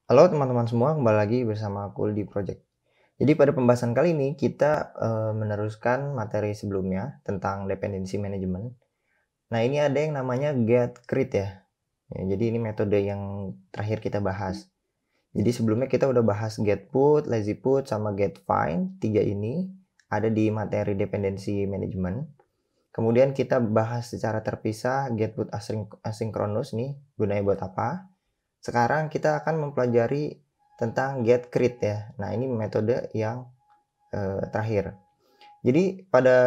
Halo teman-teman semua, kembali lagi bersama aku di Project. Jadi pada pembahasan kali ini kita meneruskan materi sebelumnya tentang dependency management. Nah ini ada yang namanya get create ya. Jadi ini metode yang terakhir kita bahas. Jadi sebelumnya kita udah bahas get put, lazy put, sama get find. Tiga ini ada di materi dependency management. Kemudian kita bahas secara terpisah get put asynchronous nih gunanya buat apa. Sekarang kita akan mempelajari tentang get create ya. Nah, ini metode yang terakhir. Jadi pada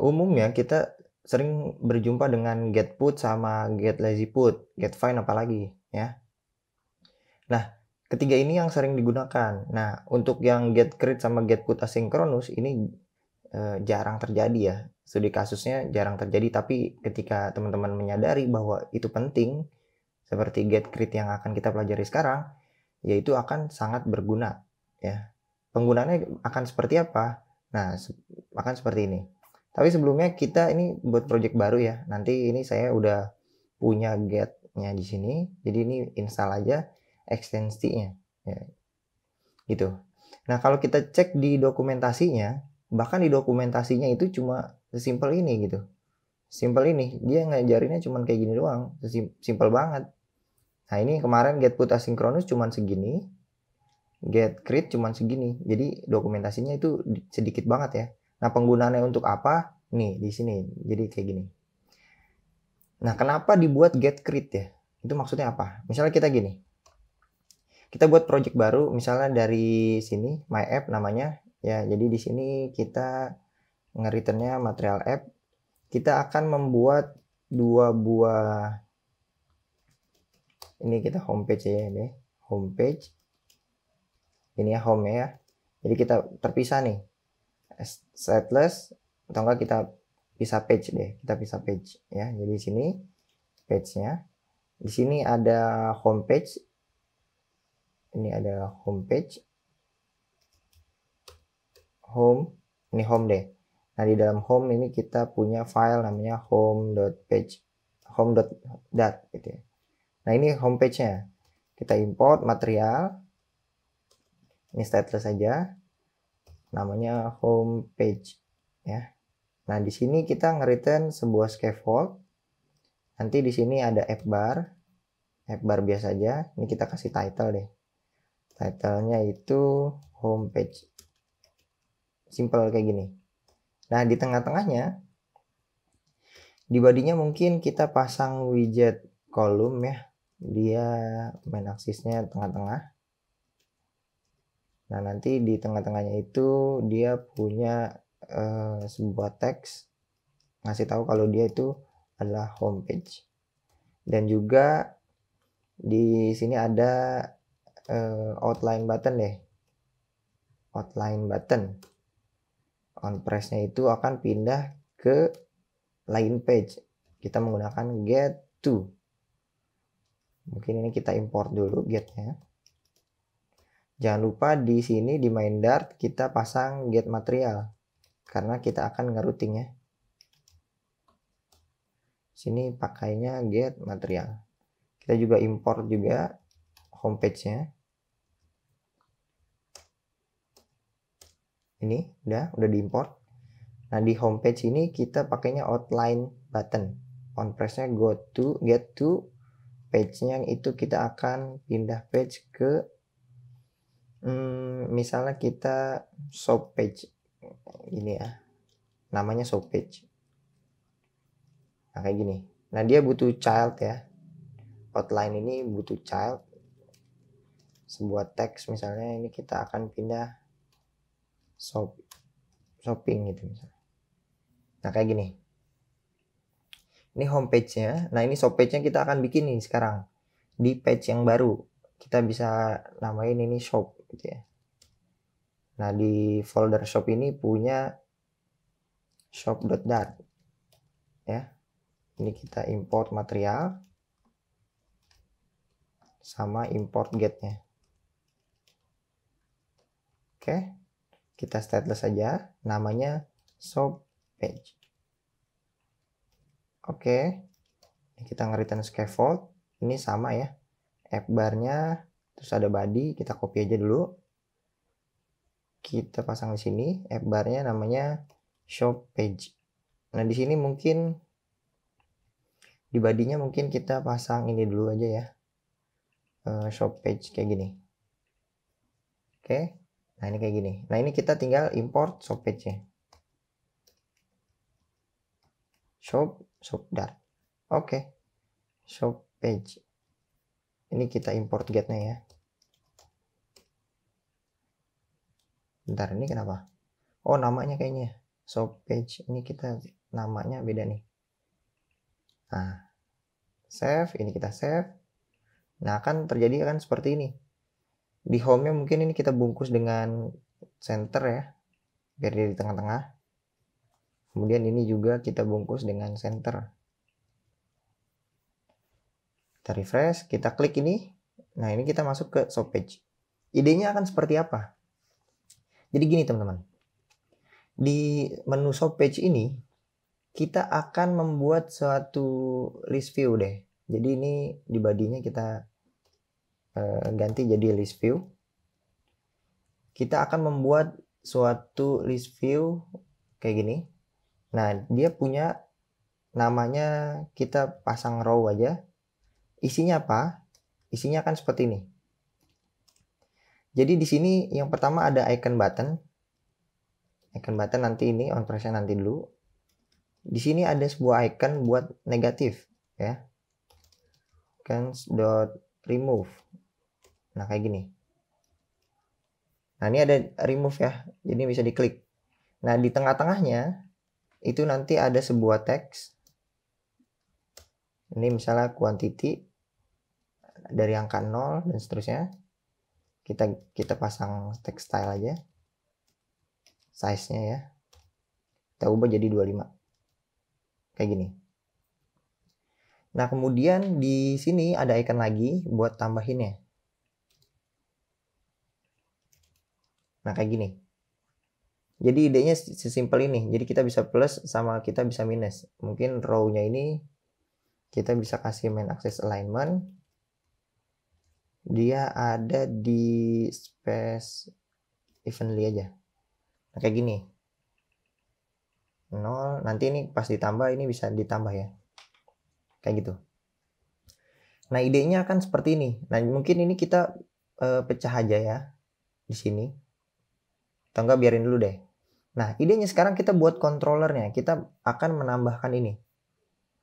umumnya kita sering berjumpa dengan get put sama get lazy put, get find apalagi ya. Nah, ketiga ini yang sering digunakan. Nah, untuk yang get create sama get put asynchronous ini jarang terjadi ya. Studi kasusnya jarang terjadi, tapi ketika teman-teman menyadari bahwa itu penting, seperti get create yang akan kita pelajari sekarang, yaitu akan sangat berguna ya. Penggunaannya akan seperti apa? Nah, akan seperti ini. Tapi sebelumnya kita ini buat project baru ya. Nanti ini saya udah punya get-nya di sini. Jadi ini install aja ekstensinya ya. Gitu. Nah, kalau kita cek di dokumentasinya, bahkan di dokumentasinya itu cuma sesimpel ini gitu. Simpel ini, dia ngajarinnya cuma kayak gini doang, simpel banget. Nah, ini kemarin get put asynchronous cuman segini, get create cuman segini. Jadi dokumentasinya itu sedikit banget ya. Nah, penggunaannya untuk apa? Nih, di sini. Jadi kayak gini. Nah, kenapa dibuat get create ya? Itu maksudnya apa? Misalnya kita gini. Kita buat project baru, misalnya dari sini my app namanya ya. Jadi di sini kita nge-returnnya material app. Kita akan membuat dua buah, ini kita homepage ya, ini homepage. Ini ya home ya. Jadi kita terpisah nih. Stateless atau enggak kita pisah page deh. Kita pisah page ya. Jadi di sini page-nya. Di sini ada homepage. Ini ada homepage. Home. Ini home deh. Nah, di dalam home ini kita punya file namanya home.page. Home.dat gitu ya. Nah, ini homepage-nya. Kita import material. Ini stateless saja. Namanya homepage ya. Nah, di sini kita nge-return sebuah scaffold. Nanti di sini ada app bar biasa aja. Ini kita kasih title deh. Titlenya itu homepage. Simple kayak gini. Nah, di tengah-tengahnya, di bodinya mungkin kita pasang widget kolom ya. Dia main aksisnya tengah-tengah. Nah, nanti di tengah-tengahnya itu dia punya sebuah teks ngasih tahu kalau dia itu adalah homepage. Dan juga di sini ada outline button deh. Outline button. On press-nya itu akan pindah ke lain page. Kita menggunakan get to. Mungkin ini kita import dulu get-nya. Jangan lupa di sini di main Dart kita pasang get material karena kita akan ngerouting ya. Sini pakainya get material. Kita juga import juga homepage-nya. Ini udah diimport. Nah, di homepage ini kita pakainya outline button. On press-nya get to page-nya itu kita akan pindah page ke misalnya kita shop page ini ya. Namanya shop page. Nah, kayak gini. Nah, dia butuh child ya. Outline ini butuh child. Sebuah teks misalnya ini kita akan pindah shopping gitu misalnya. Nah, kayak gini. Ini homepage-nya. Nah, ini shop page-nya kita akan bikin nih sekarang. Di page yang baru. Kita bisa namain ini shop gitu ya. Nah, di folder shop ini punya shop.dart ya. Ini kita import material sama import get-nya. Oke. Kita stateless saja, namanya shop page. Oke. Kita nge-return scaffold, ini sama ya. app barnya, terus ada body, kita copy aja dulu. Kita pasang di sini, app barnya namanya shop page. Nah, di sini mungkin di body-nya mungkin kita pasang ini dulu aja ya. Shop page kayak gini. Oke. Nah, ini kayak gini. Nah, ini kita tinggal import shop page-nya. Shop dart. Oke. Shop page. Ini kita import get-nya ya. Bentar, ini kenapa? Oh, namanya kayaknya shop page. Ini kita namanya beda nih. Nah, save, ini kita save. Nah, akan terjadi kan seperti ini. Di home-nya mungkin ini kita bungkus dengan center ya, biar dia di tengah-tengah. Kemudian ini juga kita bungkus dengan center. Kita refresh, kita klik ini. Nah, ini kita masuk ke shop page. Idenya akan seperti apa? Jadi gini teman-teman. Di menu shop page ini, kita akan membuat suatu list view deh. Jadi ini di body-nya kita ganti jadi list view. Kita akan membuat suatu list view kayak gini. Nah, dia punya namanya, kita pasang row aja. Isinya apa? Isinya akan seperti ini. Jadi di sini yang pertama ada icon button. Icon button nanti ini on press nanti dulu. Di sini ada sebuah icon buat negatif ya. Icons.remove. Nah, kayak gini. Nah, ini ada remove ya. Jadi bisa diklik. Nah, di tengah-tengahnya itu nanti ada sebuah teks. Ini misalnya quantity dari angka 0 dan seterusnya. Kita pasang text style aja. Size-nya ya. Kita ubah jadi 25. Kayak gini. Nah, kemudian di sini ada icon lagi buat tambahinnya. Nah, kayak gini. Jadi idenya sesimpel ini. Jadi kita bisa plus sama kita bisa minus. Mungkin row-nya ini kita bisa kasih main axis alignment. Dia ada di space evenly aja. Nah, kayak gini. 0, nanti ini pas ditambah ini bisa ditambah ya. Kayak gitu. Nah, idenya akan seperti ini. Nah, mungkin ini kita pecah aja ya di sini. Atau enggak biarin dulu deh. Nah, idenya sekarang kita buat controllernya. Kita akan menambahkan ini.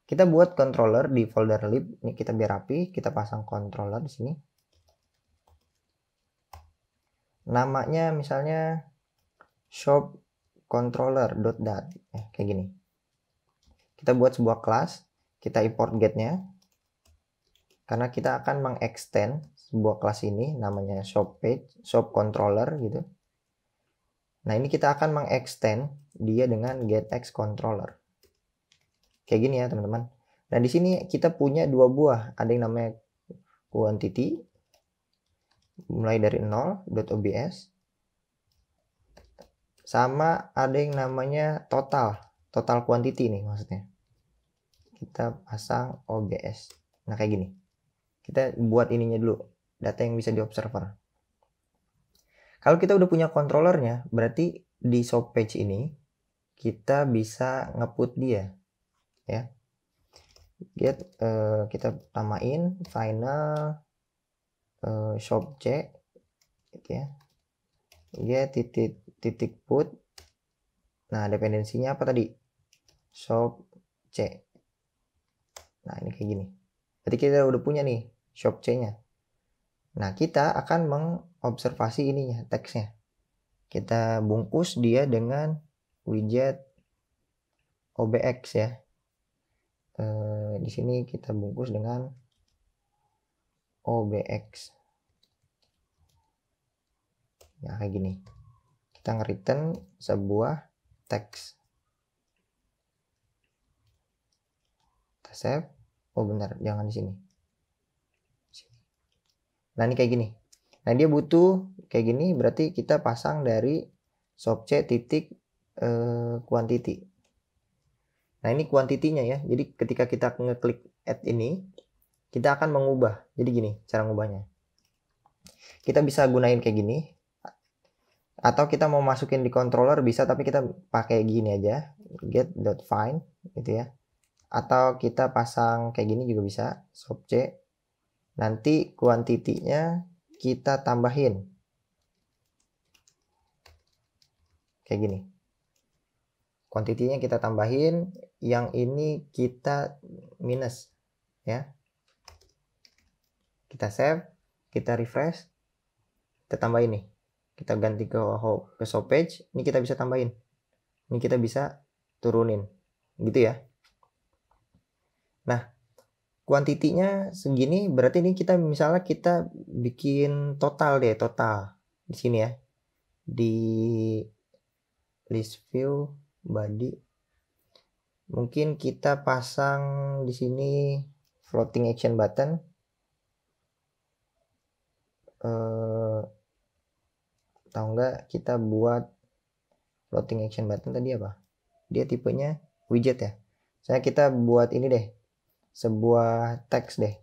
Kita buat controller di folder lib. Ini kita biar rapi, kita pasang controller di sini. Namanya misalnya shop controller.dat. Kayak gini. Kita buat sebuah kelas, kita import get-nya. Karena kita akan mengextend sebuah kelas ini namanya shop page, shop controller gitu. Nah, ini kita akan mengextend dia dengan getX controller. Kayak gini ya, teman-teman. Nah, di sini kita punya dua buah. Ada yang namanya quantity mulai dari 0.obs sama ada yang namanya total quantity nih maksudnya. Kita pasang obs. Nah, kayak gini. Kita buat ininya dulu, data yang bisa di observer. Kalau kita udah punya controllernya, berarti di shop page ini kita bisa nge-put dia ya. Get kita tamain final shop c gitu ya. Get titik put. Nah, dependensinya apa tadi? Shop c. Nah, ini kayak gini. Berarti kita udah punya nih shop c-nya. Nah, kita akan mengobservasi ininya, teksnya. Kita bungkus dia dengan widget obx ya. Di sini kita bungkus dengan obx. Nah, kayak gini. Kita nge-return sebuah teks. Kita save. Oh, benar, jangan di sini. Nah, ini kayak gini. Nah, dia butuh kayak gini, berarti kita pasang dari shop c titik quantity. Nah, ini kuantitinya ya. Jadi ketika kita ngeklik add ini, kita akan mengubah. Jadi gini cara ngubahnya. Kita bisa gunain kayak gini. Atau kita mau masukin di controller bisa, tapi kita pakai gini aja. Get.find gitu ya. Atau kita pasang kayak gini juga bisa. Sub C. Nanti kuantitinya kita tambahin. Kayak gini. Kuantitinya kita tambahin, yang ini kita minus ya. Kita save, kita refresh, kita tambahin nih. Kita ganti ke shop page, ini kita bisa tambahin. Ini kita bisa turunin. Gitu ya. Nah, kuantitinya segini berarti ini kita misalnya kita bikin total deh, total. Di sini ya. Di list view body mungkin kita pasang di sini floating action button tahu nggak kita buat floating action button tadi apa, dia tipenya widget ya. Kita buat ini deh, sebuah teks deh,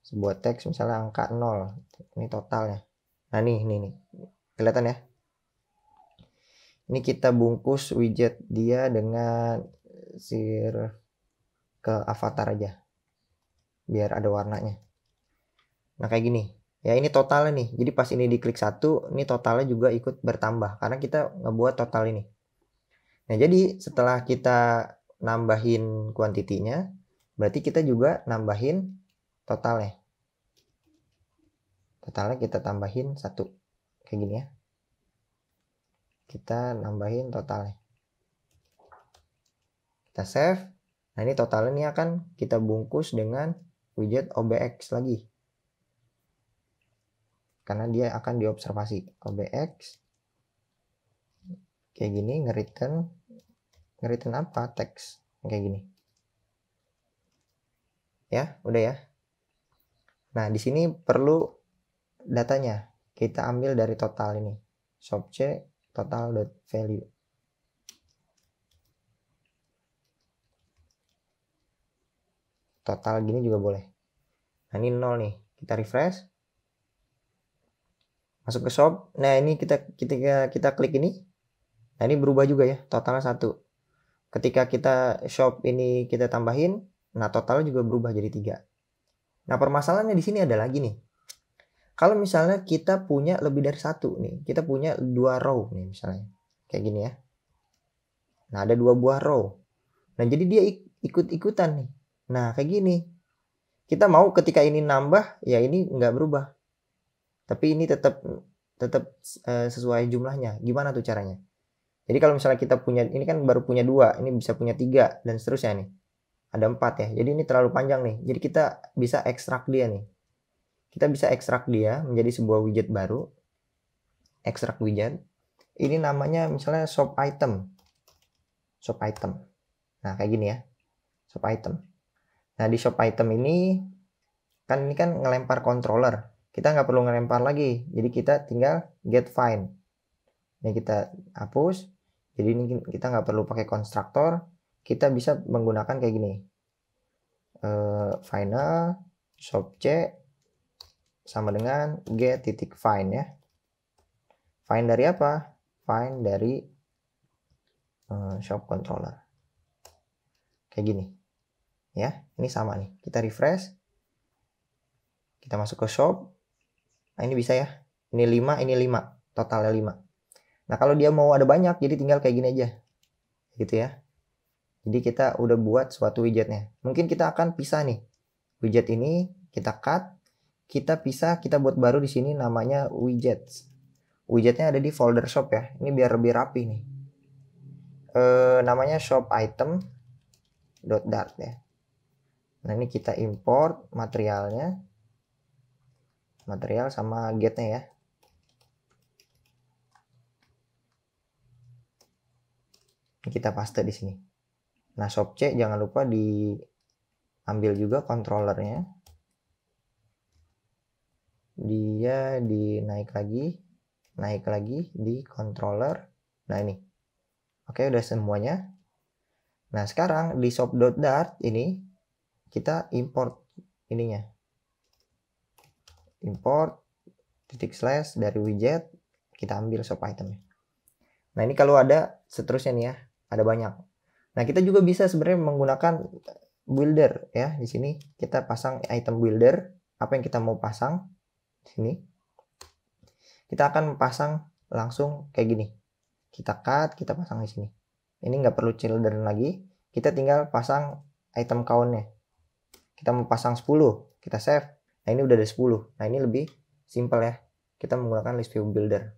sebuah teks misalnya angka 0, ini totalnya. Nah nih kelihatan ya. Ini kita bungkus widget dia dengan share ke avatar aja. Biar ada warnanya. Nah kayak gini. Ya ini totalnya nih. Jadi pas ini diklik 1, ini totalnya juga ikut bertambah. Karena kita ngebuat total ini. Nah jadi setelah kita nambahin kuantitinya, berarti kita juga nambahin totalnya. Totalnya kita tambahin 1. Kayak gini ya. Kita nambahin totalnya. Kita save. Nah ini totalnya ini akan kita bungkus dengan widget OBX lagi. Karena dia akan diobservasi. OBX. Kayak gini, nge-return apa? Teks. Kayak gini. Ya, udah ya. Nah di sini perlu datanya. Kita ambil dari total ini. Sub C total.value. Total gini juga boleh. Nah ini 0 nih. Kita refresh. Masuk ke shop. Nah ini ketika kita klik ini. Nah ini berubah juga ya. Totalnya 1. Ketika kita shop ini kita tambahin. Nah totalnya juga berubah jadi 3. Nah permasalahannya di sini ada lagi nih. Kalau misalnya kita punya lebih dari 1 nih. Kita punya 2 row nih misalnya. Kayak gini ya. Nah ada 2 buah row. Nah jadi dia ikut-ikutan nih. Nah kayak gini. Kita mau ketika ini nambah, ya ini nggak berubah. Tapi ini tetap sesuai jumlahnya. Gimana tuh caranya? Jadi kalau misalnya kita punya, ini kan baru punya 2, ini bisa punya 3 dan seterusnya nih. Ada 4 ya. Jadi ini terlalu panjang nih. Jadi kita bisa ekstrak dia nih. Kita bisa ekstrak dia menjadi sebuah widget baru. Ekstrak widget. Ini namanya misalnya shop item. Shop item. Nah kayak gini ya. Shop item. Nah di shop item ini kan ngelempar controller. Kita nggak perlu ngelempar lagi. Jadi kita tinggal get find. Ini kita hapus. Jadi ini kita nggak perlu pakai konstruktor. Kita bisa menggunakan kayak gini. Final shop C sama dengan get.find ya. Find dari apa? Find dari shop controller. Kayak gini. Ya, ini sama nih. Kita refresh. Kita masuk ke shop. Nah, ini bisa ya. Ini 5, ini 5. Totalnya 5. Nah, kalau dia mau ada banyak, jadi tinggal kayak gini aja. Gitu ya. Jadi kita udah buat suatu widgetnya. Mungkin kita akan pisah nih. Widget ini kita cut. Kita pisah, kita buat baru di sini namanya widgets. Widgetnya ada di folder shop ya. Ini biar lebih rapi nih. Namanya shop item .dart ya. Nah ini kita import materialnya. Material sama getnya ya. Ini kita paste di sini. Nah shop C jangan lupa diambil juga controllernya. Dia naik lagi di controller. Nah ini. Oke udah semuanya. Nah sekarang di shop.dart ini kita import ininya. Import titik slash dari widget, kita ambil shop itemnya. Nah ini kalau ada seterusnya nih ya, ada banyak. Nah kita juga bisa sebenarnya menggunakan builder ya. Di sini kita pasang item builder, apa yang kita mau pasang di sini. Kita akan pasang langsung kayak gini. Kita cut, kita pasang di sini. Ini nggak perlu children lagi, kita tinggal pasang item count-nya. Kita mau pasang 10, kita save. Nah ini udah ada 10. Nah ini lebih simple ya. Kita menggunakan list view builder.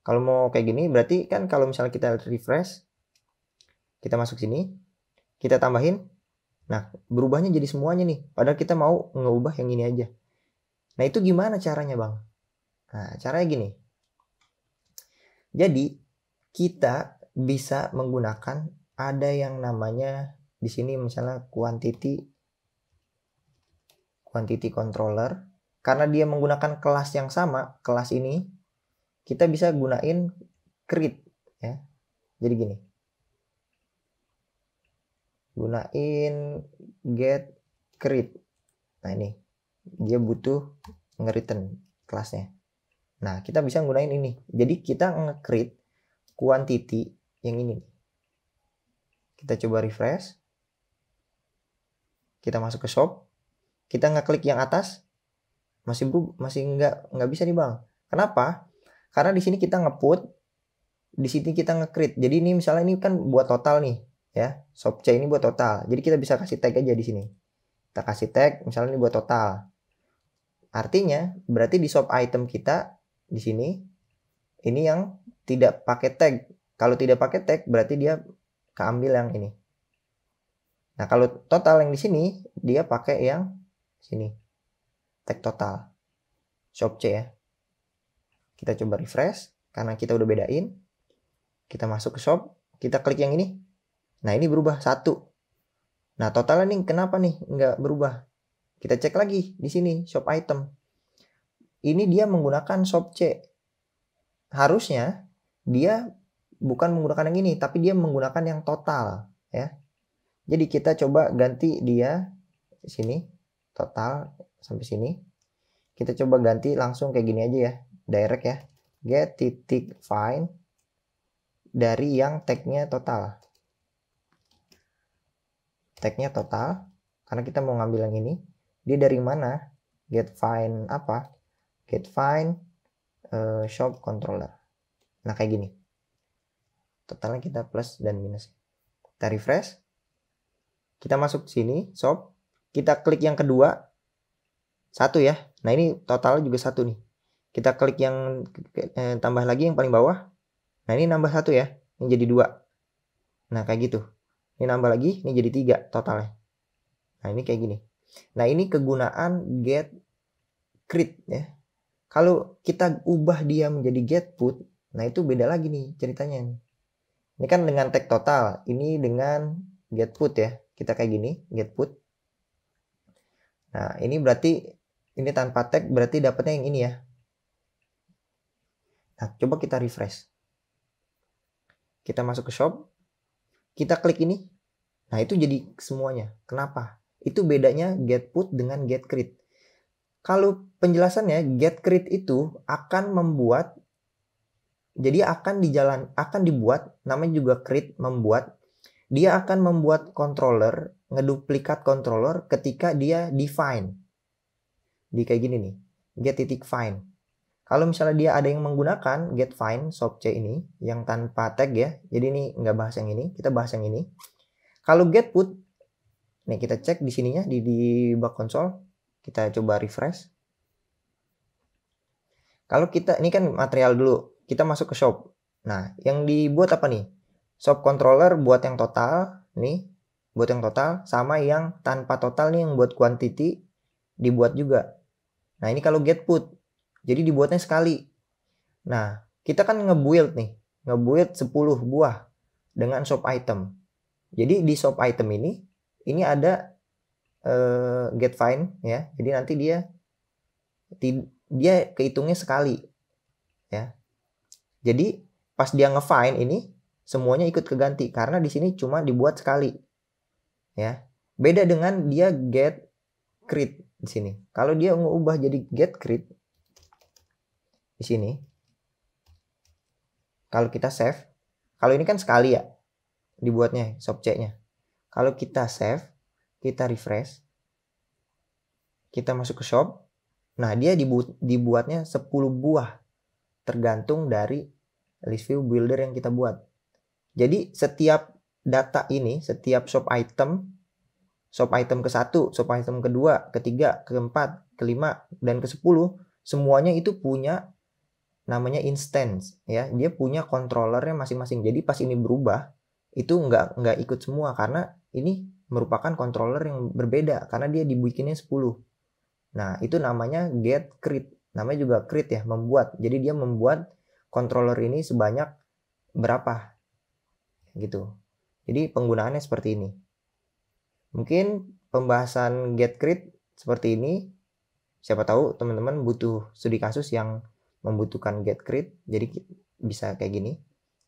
Kalau mau kayak gini berarti kan kalau misalnya kita refresh, kita masuk sini, kita tambahin. Nah berubahnya jadi semuanya nih. Padahal kita mau ngeubah yang ini aja. Nah itu gimana caranya bang? Nah caranya gini. Jadi kita bisa menggunakan ada yang namanya di sini misalnya quantity controller. Karena dia menggunakan kelas yang sama, kelas ini kita bisa gunain create ya. Jadi gini. Gunain get create. Nah ini dia butuh nge-return kelasnya. Nah kita bisa gunain ini. Jadi kita nge-create quantity yang ini. Kita coba refresh. Kita masuk ke shop. Kita ngeklik yang atas. Masih nggak bisa nih bang. Kenapa? Karena di sini kita nge-put, di sini kita nge-create. Jadi ini misalnya ini kan buat total nih ya. Shop C ini buat total. Jadi kita bisa kasih tag aja di sini. Kita kasih tag misalnya ini buat total. Artinya berarti di shop item kita di sini ini yang tidak pakai tag. Kalau tidak pakai tag berarti dia keambil yang ini. Nah, kalau total yang di sini dia pakai yang sini. Tag total. Shop C ya. Kita coba refresh karena kita udah bedain. Kita masuk ke shop, kita klik yang ini. Nah, ini berubah 1. Nah, totalnya nih kenapa nih nggak berubah? Kita cek lagi di sini shop item. Ini dia menggunakan shop C. Harusnya dia bukan menggunakan yang ini, tapi dia menggunakan yang total ya. Jadi kita coba ganti dia di sini total sampai sini. Kita coba ganti langsung kayak gini aja ya, direct ya. Get titik find dari yang tagnya total. Tagnya total karena kita mau ngambil yang ini. Dia dari mana? Get find apa? Get find shop controller. Nah kayak gini. Totalnya kita plus dan minus. Kita refresh. Kita masuk sini shop. Kita klik yang kedua. 1 ya. Nah ini totalnya juga 1 nih. Kita klik yang tambah lagi yang paling bawah. Nah ini nambah 1 ya. Ini jadi 2. Nah kayak gitu. Ini nambah lagi. Ini jadi 3 totalnya. Nah ini kayak gini. Nah ini kegunaan get create ya. Kalau kita ubah dia menjadi get put. Nah itu beda lagi nih ceritanya nih. Ini kan dengan tag total. Ini dengan get put ya. Kita kayak gini. Get put. Nah ini berarti. Ini tanpa tag berarti dapatnya yang ini ya. Nah, coba kita refresh. Kita masuk ke shop. Kita klik ini. Nah, itu jadi semuanya. Kenapa? Itu bedanya get put dengan get create. Kalau penjelasannya get create itu akan membuat, jadi akan dibuat, namanya juga create membuat. Dia akan membuat controller, ngeduplikat controller ketika dia define. Di kayak gini nih, get titik find. Kalau misalnya dia ada yang menggunakan get find shop C ini yang tanpa tag ya, jadi ini nggak bahas yang ini, kita bahas yang ini. Kalau get put, nih kita cek di sininya di bug console, kita coba refresh. Kalau kita ini kan material dulu, kita masuk ke shop. Nah, yang dibuat apa nih? Shop controller buat yang total, nih buat yang total, sama yang tanpa total nih yang buat quantity dibuat juga. Nah ini kalau get put, jadi dibuatnya sekali. Nah kita kan nge-build nih, nge-build 10 buah dengan shop item. Jadi di shop item ini ada get find ya. Jadi nanti dia kehitungnya sekali ya. Jadi pas dia nge-find ini semuanya ikut keganti karena di sini cuma dibuat sekali ya. Beda dengan dia get create di sini. Kalau dia ngubah jadi get create di sini, kalau kita save, kalau ini kan sekali ya dibuatnya subjeknya. Kalau kita save, kita refresh, kita masuk ke shop, nah dia dibuatnya 10 buah tergantung dari list view builder yang kita buat. Jadi setiap data ini, setiap shop item ke-1, shop item ke-2, ke-3, ke-4, ke-5, dan ke-10, semuanya itu punya namanya instance ya. Dia punya controllernya masing-masing. Jadi pas ini berubah, itu nggak ikut semua karena ini merupakan controller yang berbeda karena dia dibikinnya 10. Nah, itu namanya get create. Namanya juga create ya, membuat. Jadi dia membuat controller ini sebanyak berapa gitu. Jadi penggunaannya seperti ini. Mungkin pembahasan get create seperti ini. Siapa tahu teman-teman butuh studi kasus yang membutuhkan get create. Jadi bisa kayak gini.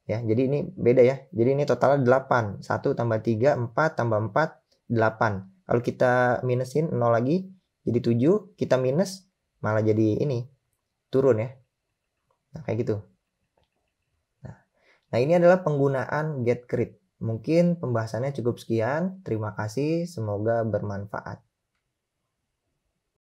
Ya, jadi ini beda ya. Jadi ini totalnya 8. 1 tambah 3, 4 tambah 4, 8. Kalau kita minusin 0 lagi, jadi 7. Kita minus, malah jadi ini. Turun ya. Nah, kayak gitu. Nah, ini adalah penggunaan get create. Mungkin pembahasannya cukup sekian. Terima kasih. Semoga bermanfaat.